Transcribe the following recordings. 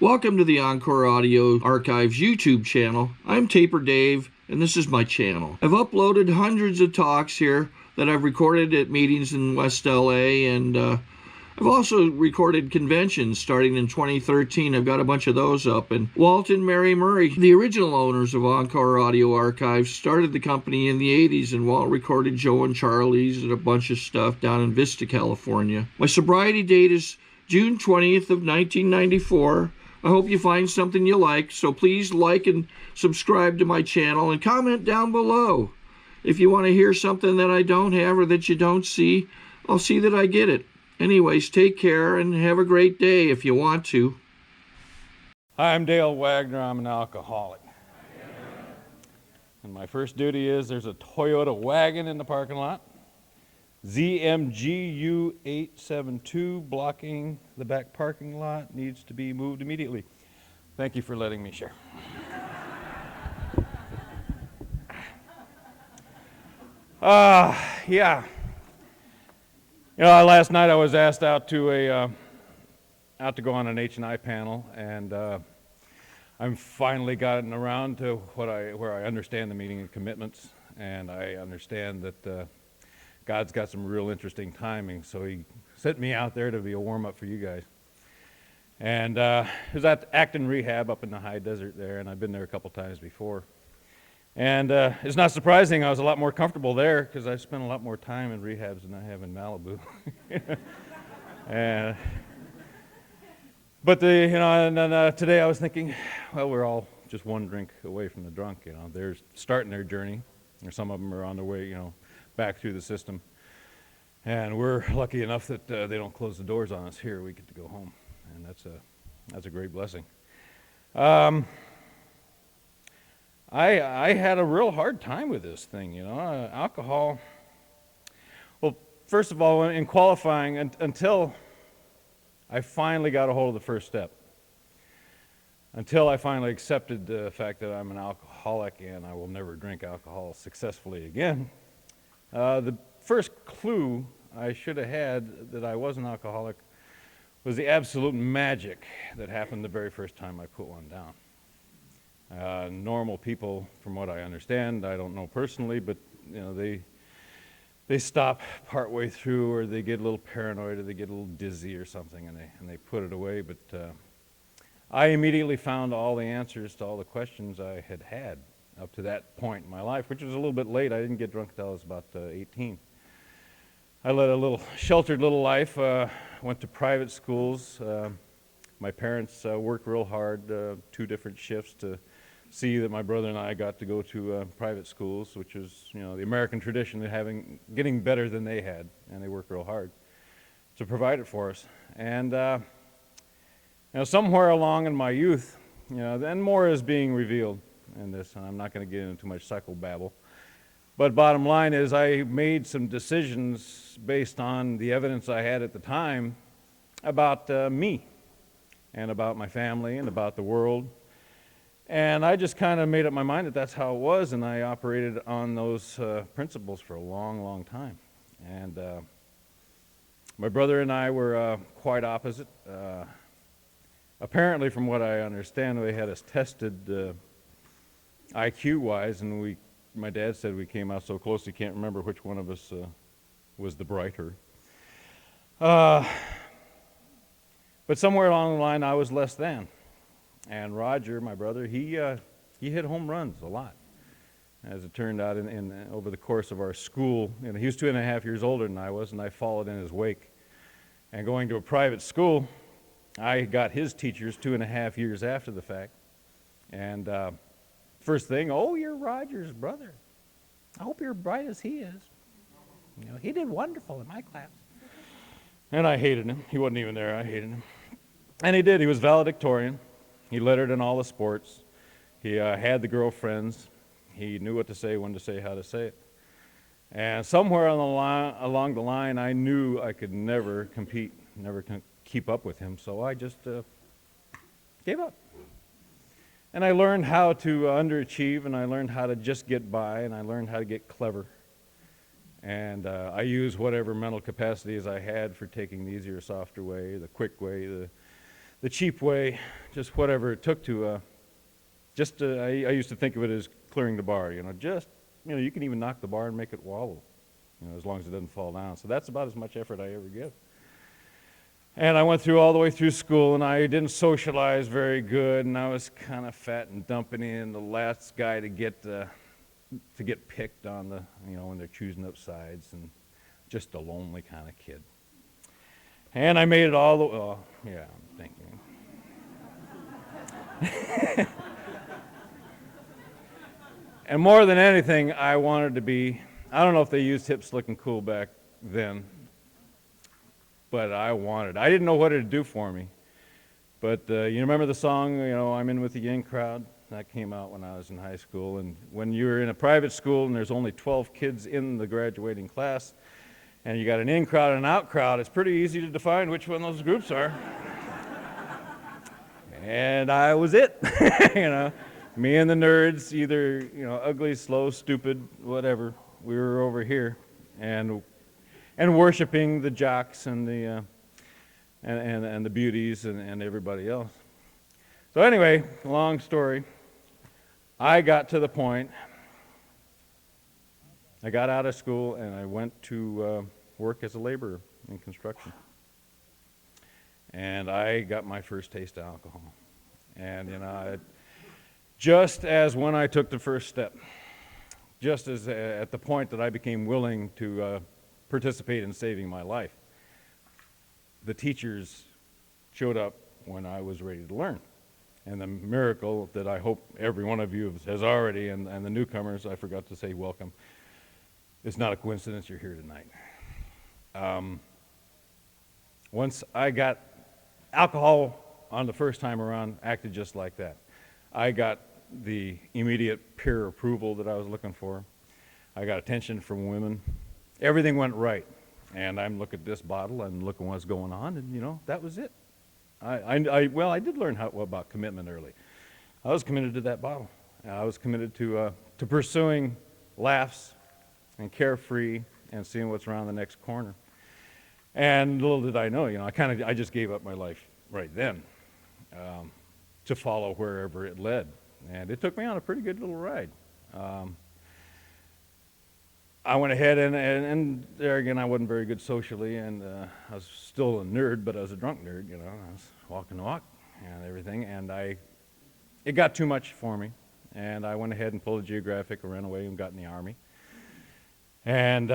Welcome to the Encore Audio Archives YouTube channel. I'm Taper Dave, and this is my channel. I've uploaded hundreds of talks here that I've recorded at meetings in West LA, and I've also recorded conventions starting in 2013. I've got a bunch of those up. And Walt and Mary Murray, the original owners of Encore Audio Archives, started the company in the 80s, and Walt recorded Joe and Charlie's and a bunch of stuff down in Vista, California. My sobriety date is June 20th of 1994. I hope you find something you like, so please like and subscribe to my channel and comment down below. If you want to hear something that I don't have or that you don't see, I'll see that I get it. Anyways, take care and have a great day if you want to. Hi, I'm Dale Wagner. I'm an alcoholic. And my first duty is there's a Toyota wagon in the parking lot. ZMGU 872 blocking the back parking lot, needs to be moved immediately. Thank you for letting me share. Yeah. You know, last night I was asked out to go on an H&I panel, and I'm finally gotten around to where I understand the meaning of commitments, and I understand that God's got some real interesting timing, so he sent me out there to be a warm-up for you guys. And I was at Acton Rehab up in the high desert there, and I've been there a couple times before. And it's not surprising I was a lot more comfortable there because I spent a lot more time in rehabs than I have in Malibu. But today I was thinking, well, we're all just one drink away from the drunk. You know, they're starting their journey, or some of them are on their way, you know, back through the system. And we're lucky enough that they don't close the doors on us here. We get to go home, and that's a great blessing. I had a real hard time with this thing, you know. Alcohol, well, first of all, in qualifying, until I finally got a hold of the first step, until I finally accepted the fact that I'm an alcoholic and I will never drink alcohol successfully again, the first clue I should have had that I was an alcoholic was the absolute magic that happened the very first time I put one down. Normal people, from what I understand, I don't know personally, but you know, they stop partway through, or they get a little paranoid, or they get a little dizzy or something, and they put it away. But I immediately found all the answers to all the questions I had up to that point in my life, which was a little bit late. I didn't get drunk until I was about 18. I led a little sheltered little life, went to private schools. My parents worked real hard, 2 different shifts to see that my brother and I got to go to private schools, which is, you know, the American tradition of getting better than they had, and they worked real hard to provide it for us. And you know, somewhere along in my youth, you know, then more is being revealed in this, and I'm not going to get into too much psychobabble. But bottom line is, I made some decisions based on the evidence I had at the time about me, and about my family, and about the world. And I just kind of made up my mind that that's how it was, and I operated on those principles for a long, long time. And my brother and I were quite opposite. Apparently, from what I understand, they had us tested IQ-wise, and my dad said we came out so close he can't remember which one of us was the brighter. But somewhere along the line, I was less than. And Roger, my brother, he hit home runs a lot. As it turned out, over the course of our school, you know, he was 2.5 years older than I was, and I followed in his wake. And going to a private school, I got his teachers 2.5 years after the fact. And first thing, oh, you're Roger's brother. I hope you're bright as he is. You know, he did wonderful in my class. And I hated him. He wasn't even there. I hated him. And he did. He was valedictorian. He lettered in all the sports. He had the girlfriends. He knew what to say, when to say, how to say it. And somewhere along the line, I knew I could never compete, never keep up with him, so I just gave up. And I learned how to underachieve, and I learned how to just get by, and I learned how to get clever. And I used whatever mental capacities I had for taking the easier, softer way, the quick way, the the cheap way, just whatever it took to, I used to think of it as clearing the bar, you can even knock the bar and make it wobble, as long as it doesn't fall down. So that's about as much effort I ever give. And I went all the way through school, and I didn't socialize very good, and I was kind of fat and dumping in, the last guy to get picked on when they're choosing up sides, and just a lonely kind of kid. And I made it all the way, yeah, thank you. And more than anything, I wanted to be, I don't know if they used hips looking cool back then, but I didn't know what it'd do for me. But you remember the song, I'm in with the in crowd? That came out when I was in high school. And when you're in a private school and there's only 12 kids in the graduating class, and you got an in crowd and an out crowd, it's pretty easy to define which one those groups are. And I was it, Me and the nerds, either, ugly, slow, stupid, whatever. We were over here. And worshiping the jocks and the and the beauties and everybody else. So anyway, long story. I got to the point. I got out of school and I went to work as a laborer in construction. And I got my first taste of alcohol. And just as when I took the first step, just as at the point that I became willing to participate in saving my life, the teachers showed up when I was ready to learn. And the miracle that I hope every one of you has already, and the newcomers, I forgot to say welcome, it's not a coincidence you're here tonight. Once I got alcohol on the first time around, acted just like that. I got the immediate peer approval that I was looking for. I got attention from women. Everything went right. And I'm looking at this bottle and looking what's going on, and that was it. I did learn about commitment early. I was committed to that bottle. I was committed to pursuing laughs and carefree and seeing what's around the next corner. And little did I know, I just gave up my life right then to follow wherever it led. And it took me on a pretty good little ride. I went ahead and there again, I wasn't very good socially, and I was still a nerd, but I was a drunk nerd, I was walking the walk and everything, and it got too much for me, and I went ahead and pulled a geographic and ran away and got in the Army. And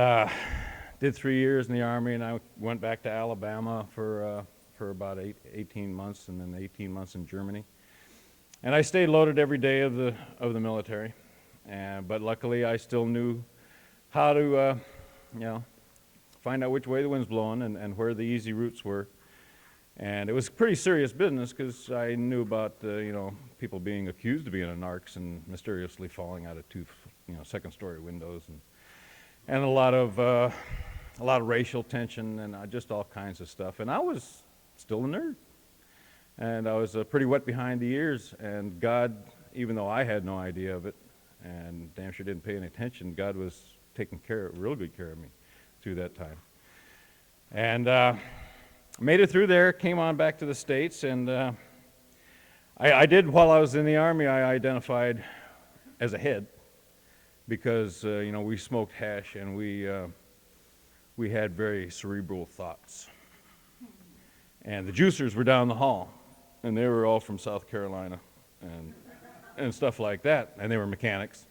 did 3 years in the Army, and I went back to Alabama for about 18 months, and then 18 months in Germany. And I stayed loaded every day of the military, but luckily I still knew how to, find out which way the wind's blowing and where the easy routes were. And it was pretty serious business because I knew about, people being accused of being narcs and mysteriously falling out of two, second-story windows, and a lot of racial tension and just all kinds of stuff. And I was still a nerd, and I was pretty wet behind the ears. And God, even though I had no idea of it, and damn sure didn't pay any attention, God was taking real good care of me through that time. And made it through there, came on back to the States, and I did, while I was in the Army, I identified as a head because, we smoked hash and we had very cerebral thoughts. And the juicers were down the hall, and they were all from South Carolina and stuff like that, and they were mechanics.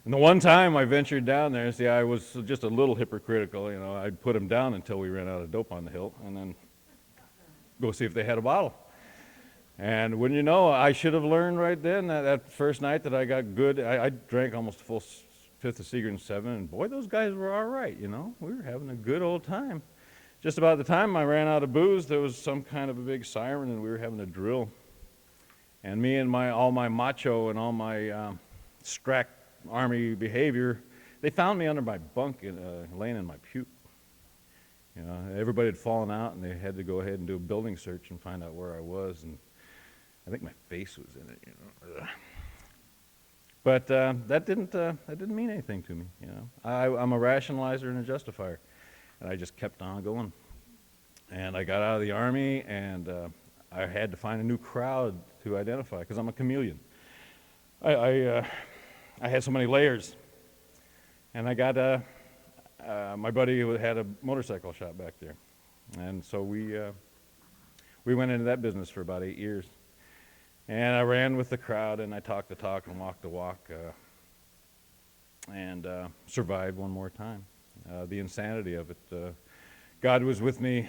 And the one time I ventured down there, see, I was just a little hypocritical, I'd put them down until we ran out of dope on the hill, and then go see if they had a bottle. And wouldn't you know, I should have learned right then that first night that I got good. I drank almost a full fifth of Seeger and 7, and boy, those guys were all right, We were having a good old time. Just about the time I ran out of booze, there was some kind of a big siren, and we were having a drill. And me and all my macho and all my strack Army behavior, they found me under my bunk, laying in my puke. Everybody had fallen out, and they had to go ahead and do a building search and find out where I was, and I think my face was in it. But that didn't mean anything to me. I'm a rationalizer and a justifier, and I just kept on going. And I got out of the Army, and I had to find a new crowd to identify because I'm a chameleon. I had so many layers, and I got my buddy who had a motorcycle shop back there, and so we went into that business for about 8 years, and I ran with the crowd, and I talked the talk and walked the walk, and survived one more time. The insanity of it. God was with me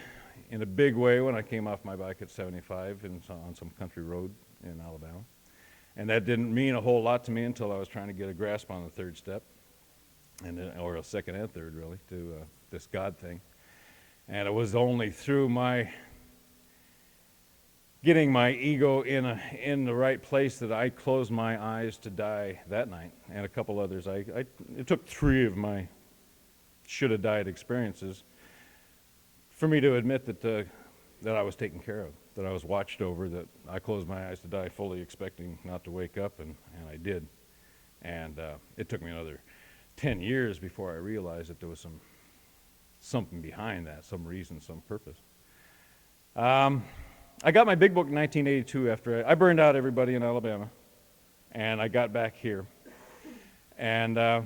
in a big way when I came off my bike at 75 on some country road in Alabama. And that didn't mean a whole lot to me until I was trying to get a grasp on the third step, or a second and third, really, to this God thing. And it was only through my getting my ego in the right place that I closed my eyes to die that night, and a couple others. It took 3 of my should-have-died experiences for me to admit that I was taken care of, that I was watched over, that I closed my eyes to die fully expecting not to wake up, and I did. And it took me another 10 years before I realized that there was something behind that, some reason, some purpose. I got my big book in 1982 after I burned out everybody in Alabama, and I got back here. And I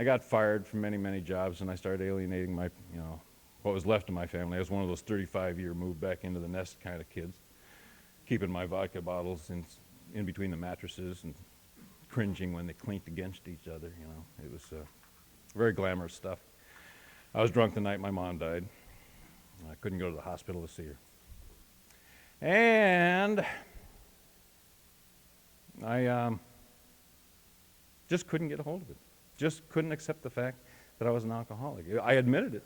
got fired from many, many jobs, and I started alienating what was left of my family. I was one of those 35-year move back into the nest kind of kids, keeping my vodka bottles in between the mattresses and cringing when they clinked against each other. It was very glamorous stuff. I was drunk the night my mom died. I couldn't go to the hospital to see her. And I just couldn't get a hold of it. Just couldn't accept the fact that I was an alcoholic. I admitted it.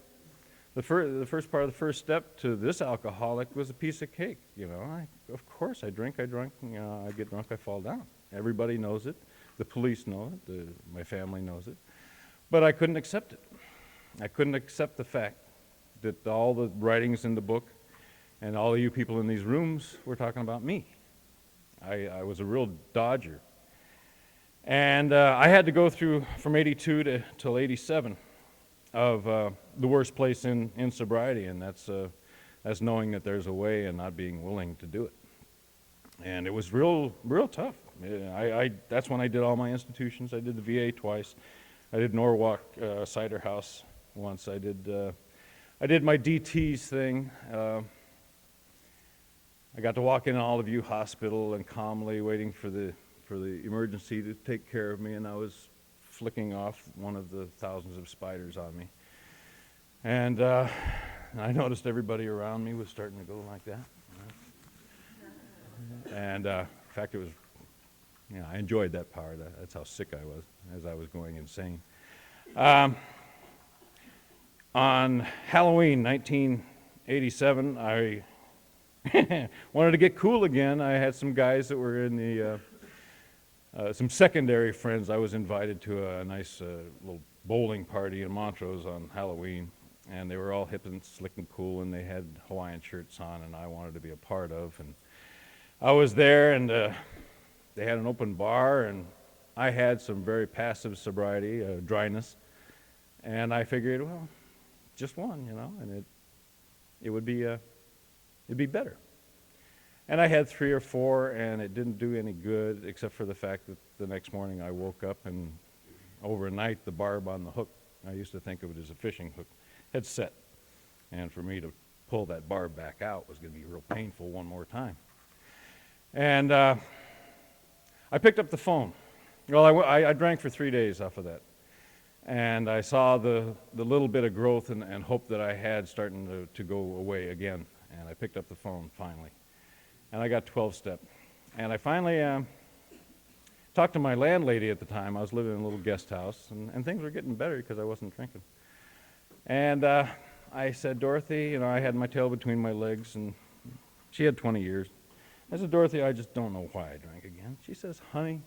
The first part of the first step to this alcoholic was a piece of cake. Of course, I drink, I drunk, I get drunk, I fall down. Everybody knows it. The police know it. My family knows it. But I couldn't accept it. I couldn't accept the fact that all the writings in the book and all of you people in these rooms were talking about me. I was a real dodger. And I had to go through from 82 till 87 of the worst place in sobriety, and that's knowing that there's a way and not being willing to do it. And it was real tough. That's when I did all my institutions. I did the VA twice. I did Norwalk Cider House once. I did my DTs thing. I got to walk in Olive View Hospital and calmly waiting for the emergency to take care of me, and I was flicking off one of the thousands of spiders on me. And I noticed everybody around me was starting to go like that. And in fact, it was, I enjoyed that part. That's how sick I was as I was going insane. On Halloween 1987, I wanted to get cool again. I had some guys that were in the some secondary friends. I was invited to a nice little bowling party in Montrose on Halloween, and they were all hip and slick and cool, and they had Hawaiian shirts on, and I wanted to be a part of. And I was there, and they had an open bar, and I had some very passive sobriety, dryness, and I figured, well, just one, and it'd be better. And I had 3 or 4, and it didn't do any good, except for the fact that the next morning I woke up, and overnight the barb on the hook, I used to think of it as a fishing hook, had set. And for me to pull that barb back out was going to be real painful one more time. And I picked up the phone. Well, I drank for 3 days off of that. And I saw the little bit of growth and hope that I had starting to go away again. And I picked up the phone finally. And I got 12-step. And I finally talked to my landlady at the time. I was living in a little guest house, and things were getting better because I wasn't drinking. And I said, Dorothy, I had my tail between my legs, and she had 20 years. I said, Dorothy, I just don't know why I drank again. She says, honey,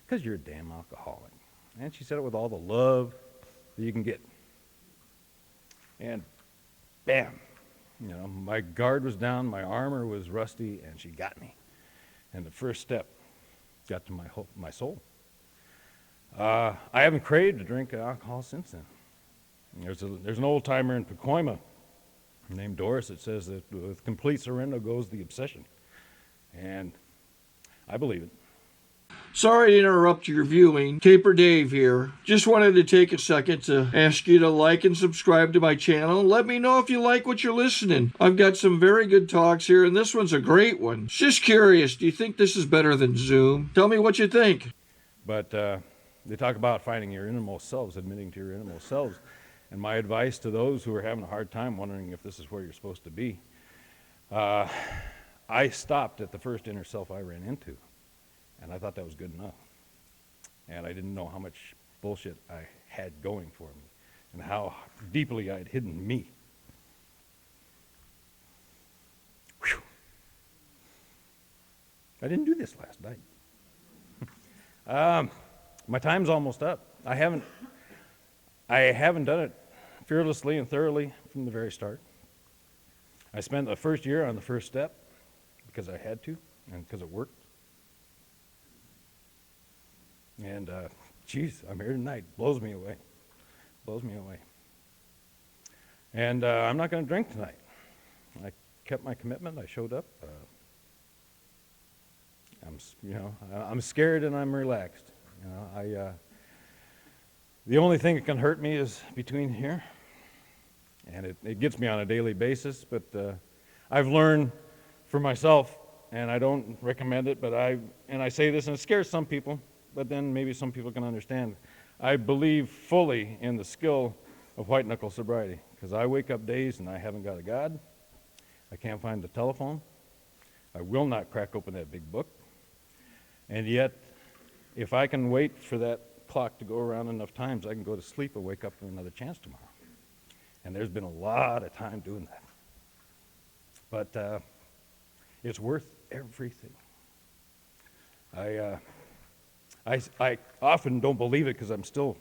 because you're a damn alcoholic. And she said it with all the love that you can get. And bam. My guard was down, my armor was rusty, and she got me. And the first step got to my soul. I haven't craved to drink alcohol since then. There's an old-timer in Pacoima named Doris, it says that with complete surrender goes the obsession. And I believe it. Sorry to interrupt your viewing. Taper Dave here. Just wanted to take a second to ask you to like and subscribe to my channel. Let me know if you like what you're listening. I've got some very good talks here, and this one's a great one. Just curious, do you think this is better than Zoom? Tell me what you think. But they talk about finding your innermost selves, admitting to your innermost selves. And my advice to those who are having a hard time wondering if this is where you're supposed to be, I stopped at the first inner self I ran into. And I thought that was good enough. And I didn't know how much bullshit I had going for me and how deeply I'd hidden me. Whew. I didn't do this last night. My time's almost up. I haven't done it fearlessly and thoroughly from the very start. I spent the first year on the first step because I had to and because it worked. And, geez, I'm here tonight. Blows me away. Blows me away. And I'm not going to drink tonight. I kept my commitment. I showed up. I'm scared and I'm relaxed. The only thing that can hurt me is between here. And it gets me on a daily basis. But I've learned for myself, and I don't recommend it, but I say this, and it scares some people. But then maybe some people can understand. I believe fully in the skill of white knuckle sobriety, because I wake up days and I haven't got a God. I can't find the telephone. I will not crack open that big book. And yet, if I can wait for that clock to go around enough times, I can go to sleep and wake up for another chance tomorrow. And there's been a lot of time doing that. But it's worth everything. I often don't believe it because I'm still,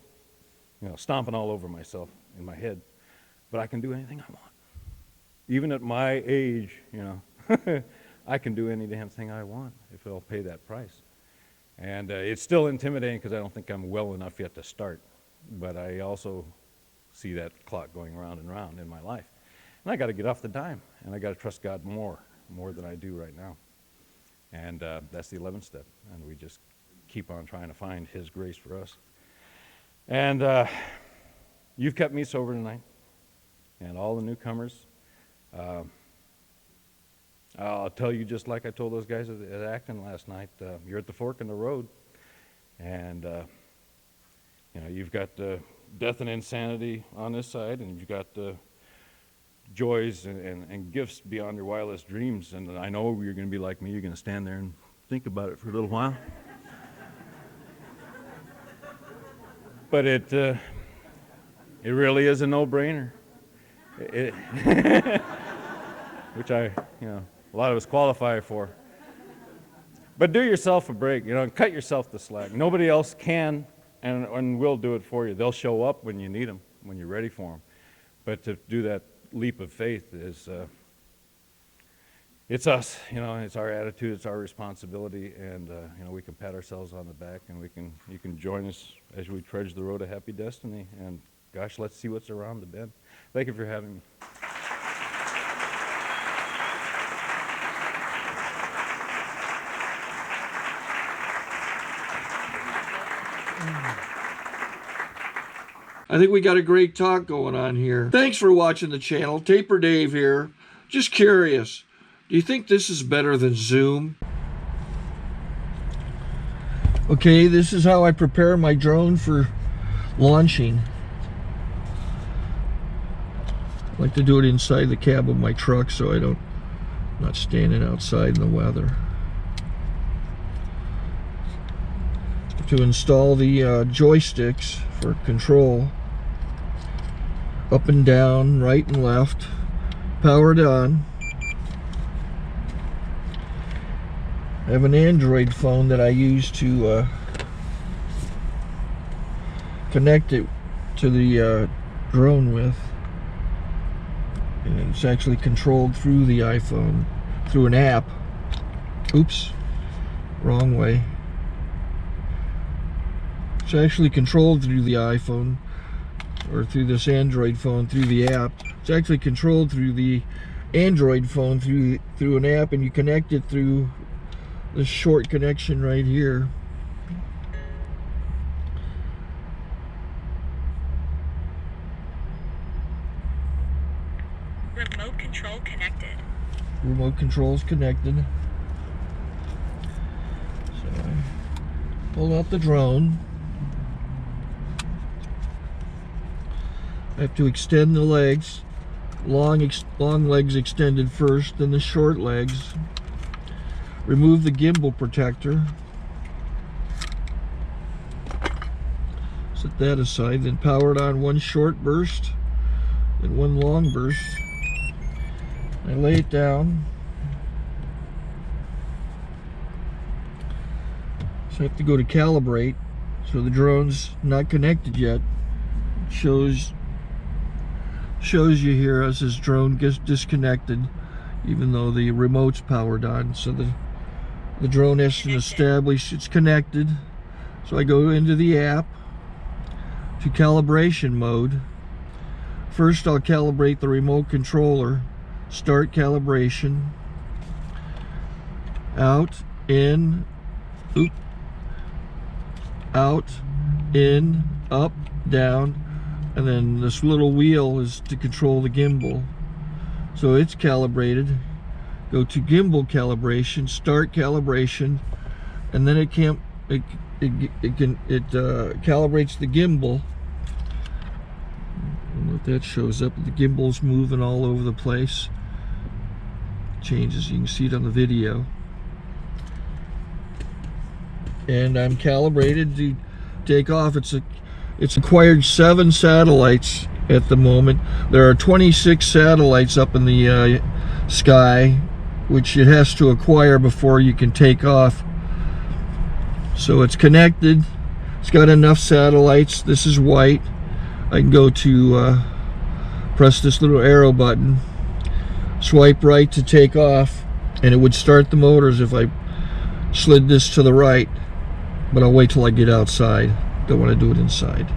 stomping all over myself in my head. But I can do anything I want. Even at my age, I can do any damn thing I want if it'll pay that price. And it's still intimidating because I don't think I'm well enough yet to start. But I also see that clock going round and round in my life. And I got to get off the dime. And I got to trust God more than I do right now. And that's the 11th step. And we just keep on trying to find His grace for us. And you've kept me sober tonight, and all the newcomers. I'll tell you just like I told those guys at Acton last night, you're at the fork in the road, and you've got death and insanity on this side, and you've got joys and gifts beyond your wildest dreams. And I know you're going to be like me. You're going to stand there and think about it for a little while. But it really is a no-brainer, which a lot of us qualify for. But do yourself a break, and cut yourself the slack. Nobody else can and will do it for you. They'll show up when you need them, when you're ready for them. But to do that leap of faith is, it's us, it's our attitude, it's our responsibility, and we can pat ourselves on the back, and you can join us as we trudge the road of happy destiny. And gosh, let's see what's around the bend. Thank you for having me. I think we got a great talk going on here. Thanks for watching the channel. Taper Dave here. Just curious, do you think this is better than Zoom? Okay, this is how I prepare my drone for launching. I like to do it inside the cab of my truck so I'm not standing outside in the weather. To install the joysticks for control, up and down, right and left, powered on. I have an Android phone that I use to connect it to the drone with, and it's actually controlled through the iPhone, through an app. Oops, wrong way. It's actually controlled through the iPhone, or through this Android phone, through the app. It's actually controlled through the Android phone through an app, and you connect it through this short connection right here. Remote control connected. Remote control's connected. So I pull out the drone. I have to extend the legs. Long legs extended first, then the short legs. Remove the gimbal protector. Set that aside, then power it on one short burst, then one long burst. I lay it down. So I have to go to calibrate. So the drone's not connected yet. It shows you here as this drone gets disconnected, even though the remote's powered on. So the drone has to establish it's connected. So I go into the app to calibration mode. First I'll calibrate the remote controller. Start calibration. Out, in, out, in, up, down, and then this little wheel is to control the gimbal. So it's calibrated. Go to gimbal calibration, start calibration, and then it calibrates the gimbal. If that shows up, the gimbal's moving all over the place. Changes, you can see it on the video. And I'm calibrated to take off. It's acquired 7 satellites at the moment. There are 26 satellites up in the sky, which it has to acquire before you can take off. So it's connected. It's got enough satellites. This is white. I can go to press this little arrow button, swipe right to take off, and it would start the motors if I slid this to the right, but I'll wait till I get outside. Don't want to do it inside.